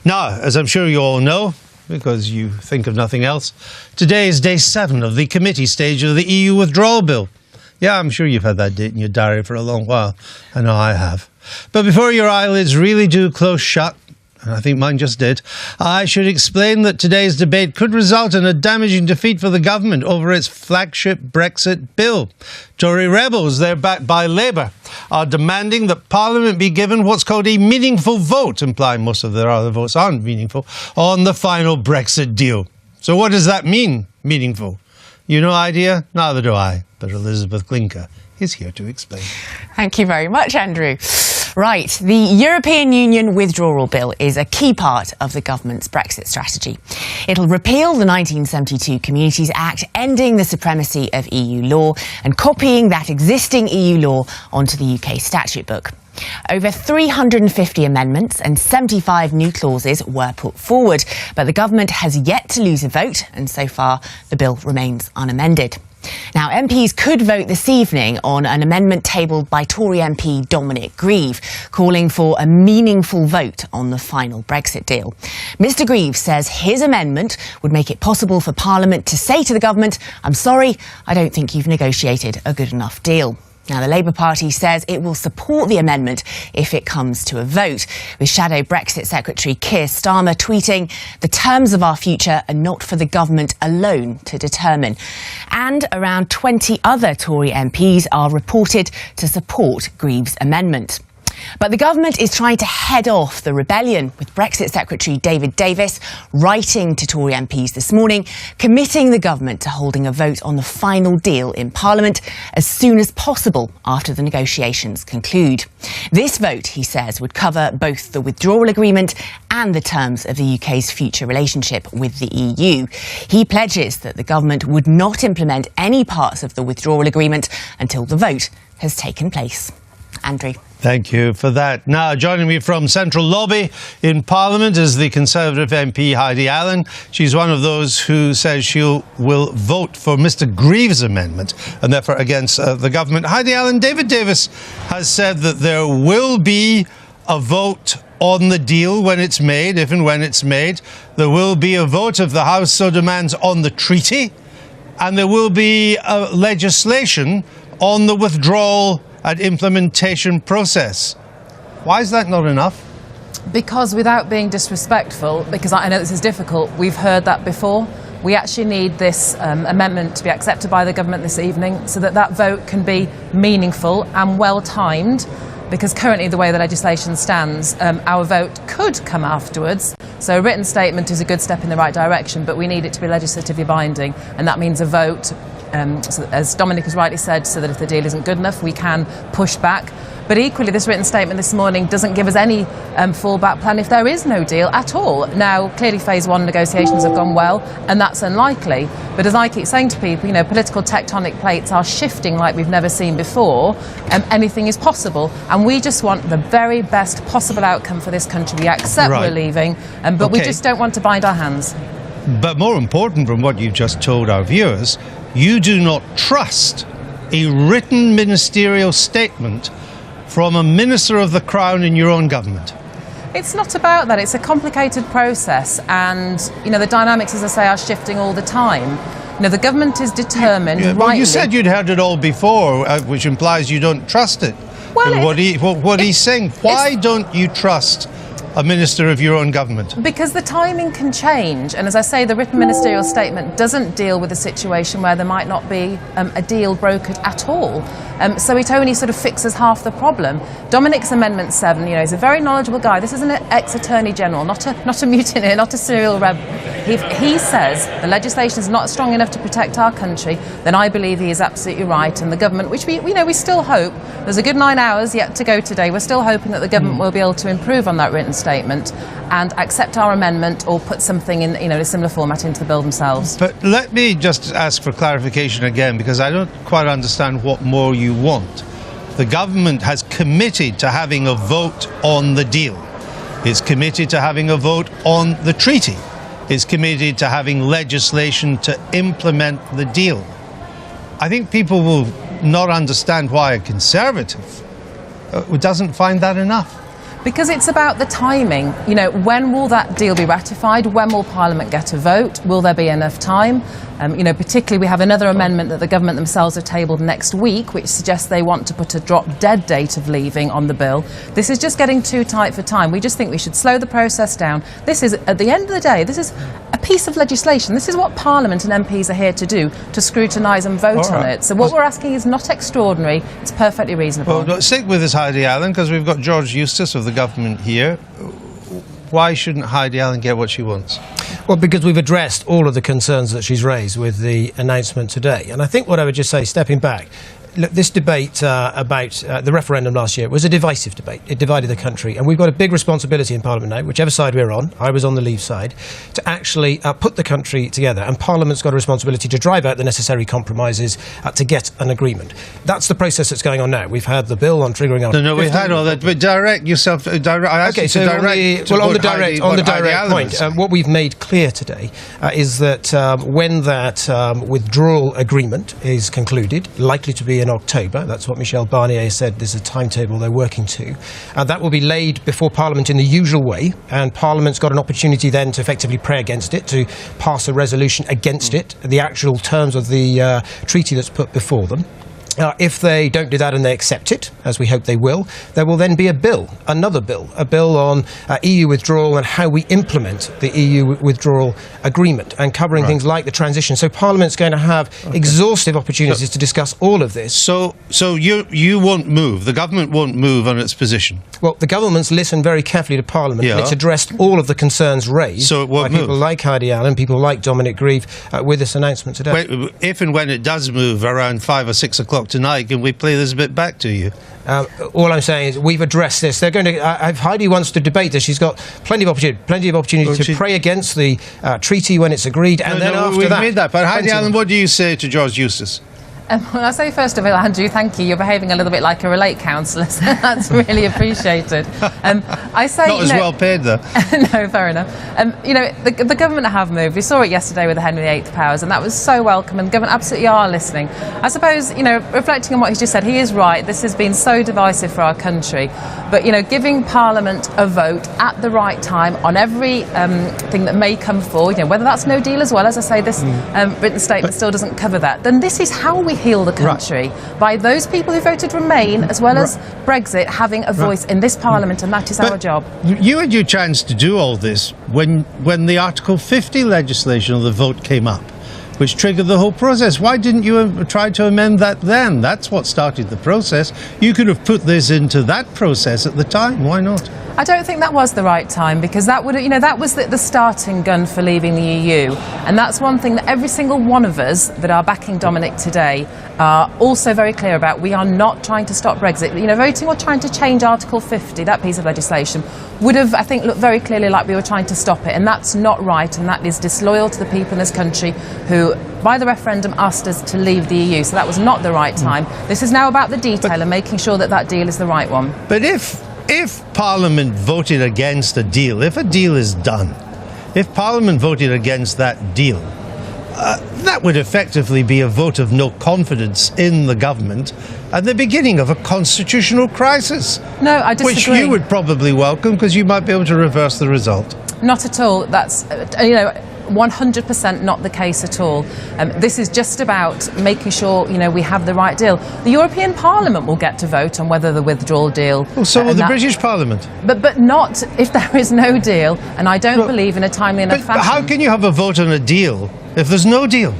Now, as I'm sure you all know, because you think of nothing else, today is day 7 of the committee stage of the EU withdrawal bill. Yeah, I'm sure you've had that date in your diary for a long while. I know I have. But before your eyelids really do close shut, and I think mine just did, I should explain that today's debate could result in a damaging defeat for the government over its flagship Brexit bill. Tory rebels, they're backed by Labour, are demanding that Parliament be given what's called a meaningful vote, implying most of their other votes aren't meaningful, on the final Brexit deal. So what does that mean, meaningful? You no idea? Neither do I. But Elizabeth Glinker is here to explain. Thank you very much, Andrew. Right, the European Union withdrawal bill is a key part of the government's Brexit strategy. It'll repeal the 1972 Communities Act, ending the supremacy of EU law and copying that existing EU law onto the UK statute book. Over 350 amendments and 75 new clauses were put forward, but the government has yet to lose a vote, and so far the bill remains unamended. Now, MPs could vote this evening on an amendment tabled by Tory MP Dominic Grieve, calling for a meaningful vote on the final Brexit deal. Mr Grieve says his amendment would make it possible for Parliament to say to the government, "I'm sorry, I don't think you've negotiated a good enough deal." Now, the Labour Party says it will support the amendment if it comes to a vote, with Shadow Brexit Secretary Keir Starmer tweeting, "The terms of our future are not for the government alone to determine." And around 20 other Tory MPs are reported to support Grieve's amendment. But the government is trying to head off the rebellion, with Brexit Secretary David Davis writing to Tory MPs this morning, committing the government to holding a vote on the final deal in Parliament as soon as possible after the negotiations conclude. This vote, he says, would cover both the withdrawal agreement and the terms of the UK's future relationship with the EU. He pledges that the government would not implement any parts of the withdrawal agreement until the vote has taken place. Andrew. Thank you for that. Now, joining me from Central Lobby in Parliament is the Conservative MP Heidi Allen. She's one of those who says she will vote for Mr Grieve's amendment and therefore against the government. Heidi Allen, David Davis has said that there will be a vote on the deal when it's made, if and when it's made. There will be a vote, if the House so demands, on the treaty, and there will be legislation on the withdrawal and implementation process. Why is that not enough? Because without being disrespectful, because I know this is difficult, we've heard that before. We actually need this amendment to be accepted by the government this evening so that that vote can be meaningful and well-timed, because currently the way the legislation stands, our vote could come afterwards. So a written statement is a good step in the right direction, but we need it to be legislatively binding, and that means a vote. So as Dominic has rightly said, so that if the deal isn't good enough, we can push back. But equally, this written statement this morning doesn't give us any fallback plan if there is no deal at all. Now, clearly phase 1 negotiations have gone well, and that's unlikely. But as I keep saying to people, you know, political tectonic plates are shifting like we've never seen before, and anything is possible. And we just want the very best possible outcome for this country. We accept we're leaving, but we just don't want to bind our hands. But more important from what you've just told our viewers, you do not trust a written ministerial statement from a Minister of the Crown in your own government. It's not about that. It's a complicated process, and you know the dynamics, as I say, are shifting all the time. You know, the government is determined. Well, you said you'd heard it all before, which implies you don't trust it. Well, what he's saying, why don't you trust a minister of your own government? Because the timing can change, and as I say, the written ministerial statement doesn't deal with a situation where there might not be a deal brokered at all. So it only sort of fixes half the problem. Dominic's Amendment 7, you know, is a very knowledgeable guy. This is an ex-attorney general, not a mutineer, not a serial rebel. If he says the legislation is not strong enough to protect our country, then I believe he is absolutely right. And the government, which we still hope, there's a good 9 hours yet to go today, we're still hoping that the government will be able to improve on that written statement and accept our amendment or put something in, you know, a similar format into the bill themselves. But let me just ask for clarification again, because I don't quite understand what more you want. The government has committed to having a vote on the deal. It's committed to having a vote on the treaty. It's committed to having legislation to implement the deal. I think people will not understand why a Conservative doesn't find that enough. Because it's about the timing. You know, when will that deal be ratified? When will Parliament get a vote? Will there be enough time? You know, particularly we have another amendment that the government themselves have tabled next week, which suggests they want to put a drop-dead date of leaving on the bill. This is just getting too tight for time. We just think we should slow the process down. This is, at the end of the day, this is a piece of legislation. This is what Parliament and MPs are here to do, to scrutinise and vote on it. So what we're asking is not extraordinary, it's perfectly reasonable. Well, stick with us, Heidi Allen, because we've got George Eustace of the government here. Why shouldn't Heidi Allen get what she wants? Well, because we've addressed all of the concerns that she's raised with the announcement today. And I think what I would just say, stepping back, look, this debate about the referendum last year was a divisive debate. It divided the country. And we've got a big responsibility in Parliament now, whichever side we're on, I was on the Leave side, to actually put the country together. And Parliament's got a responsibility to drive out the necessary compromises to get an agreement. That's the process that's going on now. We've had the bill on triggering... No, we've had all that. But direct yourself... on the direct point, what we've made clear today is that when that withdrawal agreement is concluded, likely to be in October, that's what Michel Barnier said, there's a timetable they're working to, that will be laid before Parliament in the usual way, and Parliament's got an opportunity then to effectively pray against it, to pass a resolution against it, the actual terms of the treaty that's put before them. If they don't do that and they accept it, as we hope they will, there will then be a bill, another bill, a bill on EU withdrawal and how we implement the EU withdrawal agreement and covering things like the transition. So Parliament's going to have exhaustive opportunities to discuss all of this. So you won't move, the government won't move on its position? Well, the government's listened very carefully to Parliament and it's addressed all of the concerns raised by people like Heidi Allen, people like Dominic Grieve with this announcement today. If and when it does move around 5 or 6 o'clock tonight, can we play this bit back to you? All I'm saying is we've addressed this. They're going to. If Heidi wants to debate this, she's got plenty of opportunity to pray against the treaty when it's agreed, and then after we've that. Made that. But Heidi Allen, what do you say to George Eustace? Well, I say first of all, Andrew, thank you. You're behaving a little bit like a relate counsellor, so that's really appreciated. I say not as well paid though. No, fair enough. You know, the government have moved. We saw it yesterday with the Henry VIII powers, and that was so welcome. And the government absolutely are listening. I suppose, you know, reflecting on what he's just said, he is right. This has been so divisive for our country. But you know, giving Parliament a vote at the right time on every thing that may come forward, you know, whether that's no deal as well, as I say, this written statement still doesn't cover that. Then this is how we heal the country, by those people who voted Remain as well as Brexit having a voice in this Parliament, and that is our job. You had your chance to do all this when the Article 50 legislation of the vote came up, which triggered the whole process. Why didn't you try to amend that then? That's what started the process. You could have put this into that process at the time. Why not? I don't think that was the right time, because that would, you know, that was the starting gun for leaving the EU, and that's one thing that every single one of us that are backing Dominic today are also very clear about. We are not trying to stop Brexit. You know, voting or trying to change Article 50, that piece of legislation, would have, I think, looked very clearly like we were trying to stop it, and that's not right, and that is disloyal to the people in this country who, by the referendum, asked us to leave the EU. So that was not the right time. This is now about the detail and making sure that that deal is the right one. But if Parliament voted against a deal, if a deal is done, if Parliament voted against that deal, that would effectively be a vote of no confidence in the government and the beginning of a constitutional crisis. No, I disagree. Which you would probably welcome, because you might be able to reverse the result. Not at all. That's, you know, 100% not the case at all. This is just about making sure, you know, we have the right deal. The European Parliament will get to vote on whether the withdrawal deal... Well, so will the British Parliament. But not if there is no deal, and I don't believe in a timely enough fashion. But how can you have a vote on a deal if there's no deal?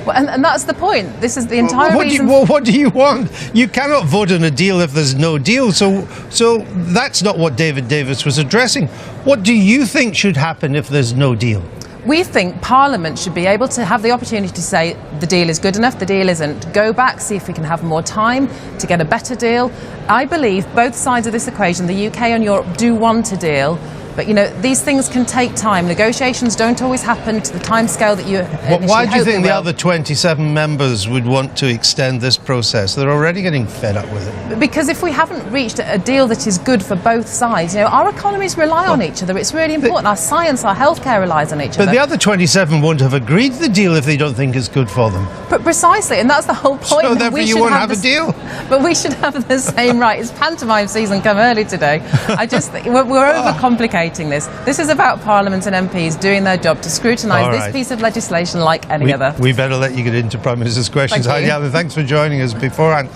Well, and that's the point. This is the entire reason... What do you want? You cannot vote on a deal if there's no deal. So that's not what David Davis was addressing. What do you think should happen if there's no deal? We think Parliament should be able to have the opportunity to say the deal is good enough, the deal isn't. Go back, see if we can have more time to get a better deal. I believe both sides of this equation, the UK and Europe, do want a deal. But, you know, these things can take time. Negotiations don't always happen to the timescale that you initially Why do you hope they think the will. other 27 members would want to extend this process? They're already getting fed up with it. Because if we haven't reached a deal that is good for both sides, you know, our economies rely on each other. It's really important. Our science, our healthcare relies on each other. But the other 27 won't have agreed to the deal if they don't think it's good for them. But precisely, and that's the whole point. So that therefore we you should won't have a the- deal. But we should have the same right. It's pantomime season come early today. I just think we're overcomplicating this. This is about Parliament and MPs doing their job to scrutinise All this right. piece of legislation like any other. We better let you get into Prime Minister's questions. Thank you. Heidi Allen, thanks for joining us beforehand.